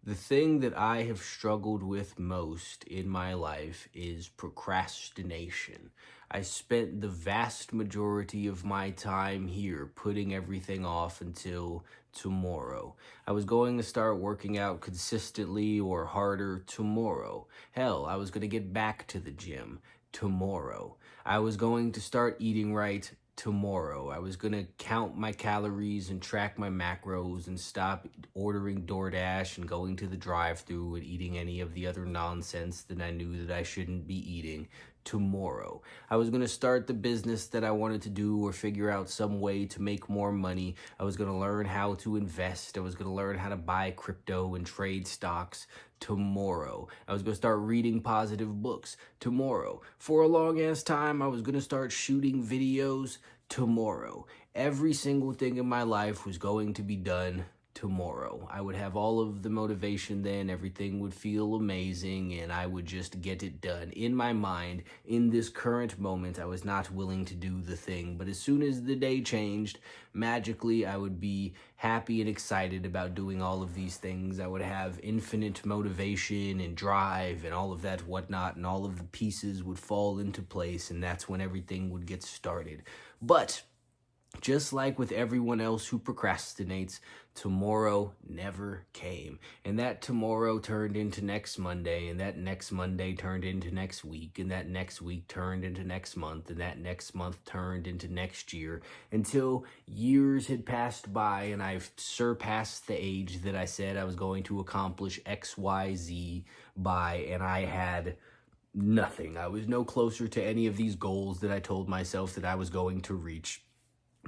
The thing that I have struggled with most in my life is procrastination. I spent the vast majority of my time here putting everything off until tomorrow. I was going to start working out consistently or harder tomorrow. Hell, I was going to get back to the gym tomorrow. I was going to start eating right tomorrow. I was going to count my calories and track my macros and stop ordering DoorDash and going to the drive-thru and eating any of the other nonsense that I knew that I shouldn't be eating tomorrow. I was going to start the business that I wanted to do or figure out some way to make more money. I was going to learn how to invest. I was going to learn how to buy crypto and trade stocks tomorrow. I was going to start reading positive books tomorrow. For a long ass time, I was going to start shooting videos tomorrow. Every single thing in my life was going to be done tomorrow. I would have all of the motivation then, everything would feel amazing, and I would just get it done. In my mind, in this current moment, I was not willing to do the thing, but as soon as the day changed, magically I would be happy and excited about doing all of these things. I would have infinite motivation and drive and all of that whatnot, and all of the pieces would fall into place, and that's when everything would get started. But just like with everyone else who procrastinates, tomorrow never came. And that tomorrow turned into next Monday, and that next Monday turned into next week, and that next week turned into next month, and that next month turned into next year, until years had passed by and I've surpassed the age that I said I was going to accomplish XYZ by, and I had nothing. I was no closer to any of these goals that I told myself that I was going to reach,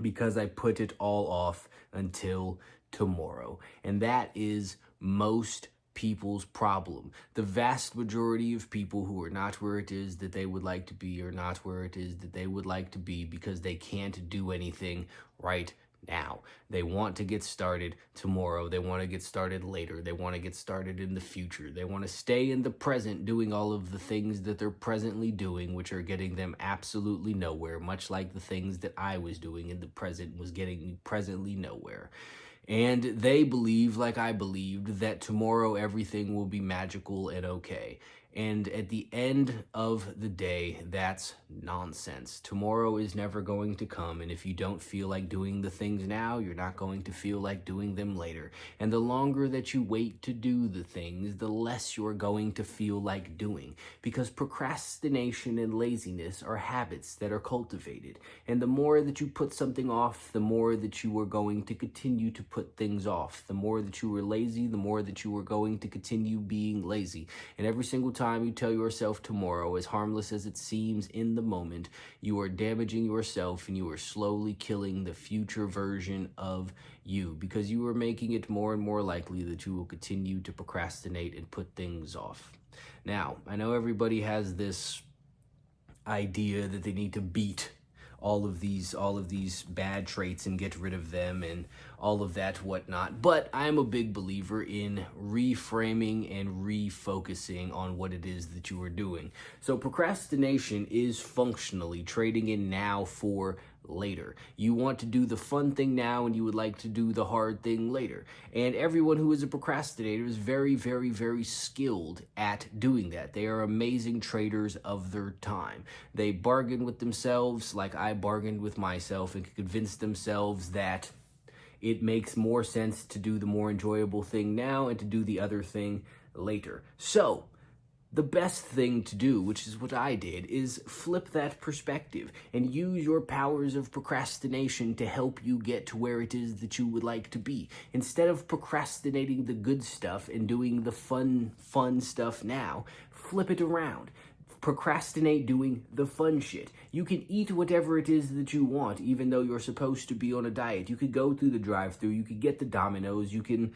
because I put it all off until tomorrow. And that is most people's problem. The vast majority of people who are not where it is that they would like to be are not where it is that they would like to be because they can't do anything right now. They want to get started tomorrow. They want to get started later. They want to get started in the future. They want to stay in the present doing all of the things that they're presently doing, which are getting them absolutely nowhere, much like the things that I was doing in the present was getting me presently nowhere. And they believe, like I believed, that tomorrow everything will be magical and okay. And at the end of the day, that's nonsense. Tomorrow is never going to come, and if you don't feel like doing the things now, you're not going to feel like doing them later. And the longer that you wait to do the things, the less you're going to feel like doing, because procrastination and laziness are habits that are cultivated. And the more that you put something off, the more that you are going to continue to put things off. The more that you are lazy, the more that you are going to continue being lazy. And every single time you tell yourself tomorrow, as harmless as it seems in the moment, you are damaging yourself and you are slowly killing the future version of you, because you are making it more and more likely that you will continue to procrastinate and put things off. Now, I know everybody has this idea that they need to beat all of these bad traits and get rid of them and all of that whatnot. But I'm a big believer in reframing and refocusing on what it is that you are doing. So procrastination is functionally trading in now for later. You want to do the fun thing now and you would like to do the hard thing later. And everyone who is a procrastinator is very, very, very skilled at doing that. They are amazing traders of their time. They bargain with themselves like I bargained with myself and convince themselves that it makes more sense to do the more enjoyable thing now and to do the other thing later. So the best thing to do, which is what I did, is flip that perspective and use your powers of procrastination to help you get to where it is that you would like to be. Instead of procrastinating the good stuff and doing the fun stuff now, flip it around. Procrastinate doing the fun shit. You can eat whatever it is that you want, even though you're supposed to be on a diet. You could go through the drive-thru, you could get the Domino's, you can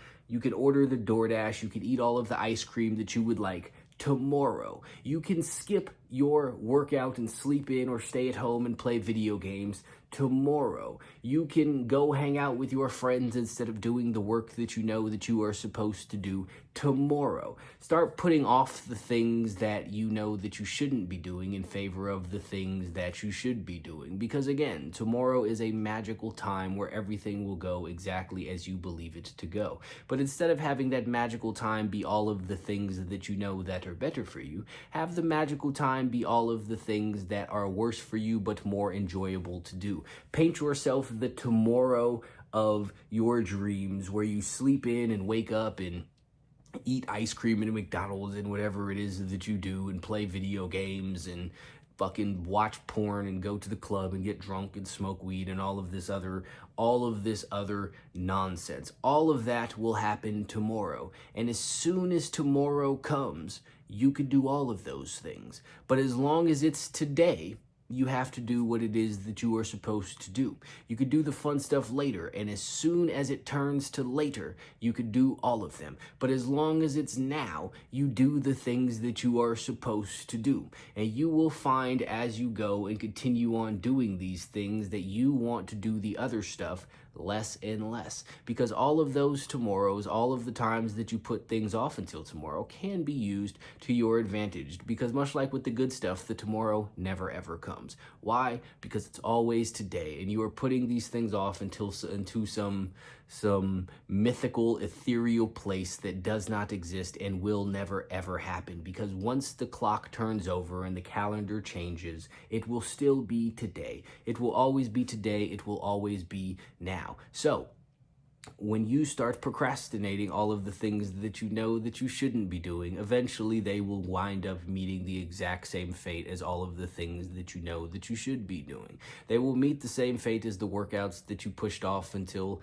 order the DoorDash, you could eat all of the ice cream that you would like tomorrow. You can skip your workout and sleep in or stay at home and play video games tomorrow. You can go hang out with your friends instead of doing the work that you know that you are supposed to do tomorrow. Start putting off the things that you know that you shouldn't be doing in favor of the things that you should be doing. Because again, tomorrow is a magical time where everything will go exactly as you believe it to go. But instead of having that magical time be all of the things that you know that are better for you, have the magical time be all of the things that are worse for you but more enjoyable to do. Paint yourself the tomorrow of your dreams where you sleep in and wake up and eat ice cream at McDonald's and whatever it is that you do and play video games and fucking watch porn and go to the club and get drunk and smoke weed and all of this other nonsense. All of that will happen tomorrow. And as soon as tomorrow comes, you could do all of those things. But as long as it's today, you have to do what it is that you are supposed to do. You could do the fun stuff later, and as soon as it turns to later, you could do all of them. But as long as it's now, you do the things that you are supposed to do. And you will find as you go and continue on doing these things that you want to do the other stuff less and less, because all of those tomorrows, all of the times that you put things off until tomorrow can be used to your advantage, because much like with the good stuff, the tomorrow never ever comes. Why? Because it's always today, and you are putting these things off into some mythical, ethereal place that does not exist and will never ever happen, because once the clock turns over and the calendar changes, it will still be today. It will always be today. It will always be now. So when you start procrastinating all of the things that you know that you shouldn't be doing, eventually they will wind up meeting the exact same fate as all of the things that you know that you should be doing. They will meet the same fate as the workouts that you pushed off until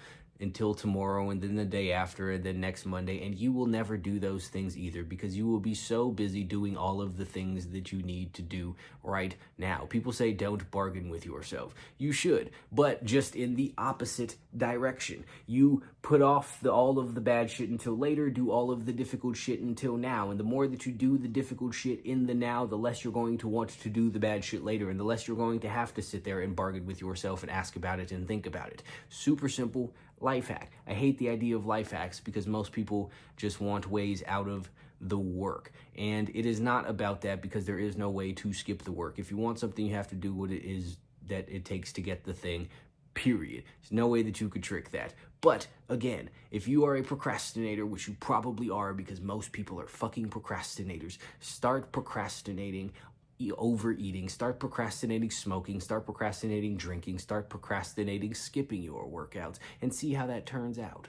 tomorrow, and then the day after, and then next Monday, and you will never do those things either, because you will be so busy doing all of the things that you need to do right now. People say don't bargain with yourself. You should, but just in the opposite direction. You put off all of the bad shit until later, do all of the difficult shit until now, and the more that you do the difficult shit in the now, the less you're going to want to do the bad shit later, and the less you're going to have to sit there and bargain with yourself and ask about it and think about it. Super simple life hack. I hate the idea of life hacks because most people just want ways out of the work. And it is not about that, because there is no way to skip the work. If you want something, you have to do what it is that it takes to get the thing, period. There's no way that you could trick that. But again, if you are a procrastinator, which you probably are because most people are fucking procrastinators, start procrastinating overeating, start procrastinating smoking, start procrastinating drinking, start procrastinating skipping your workouts, and see how that turns out.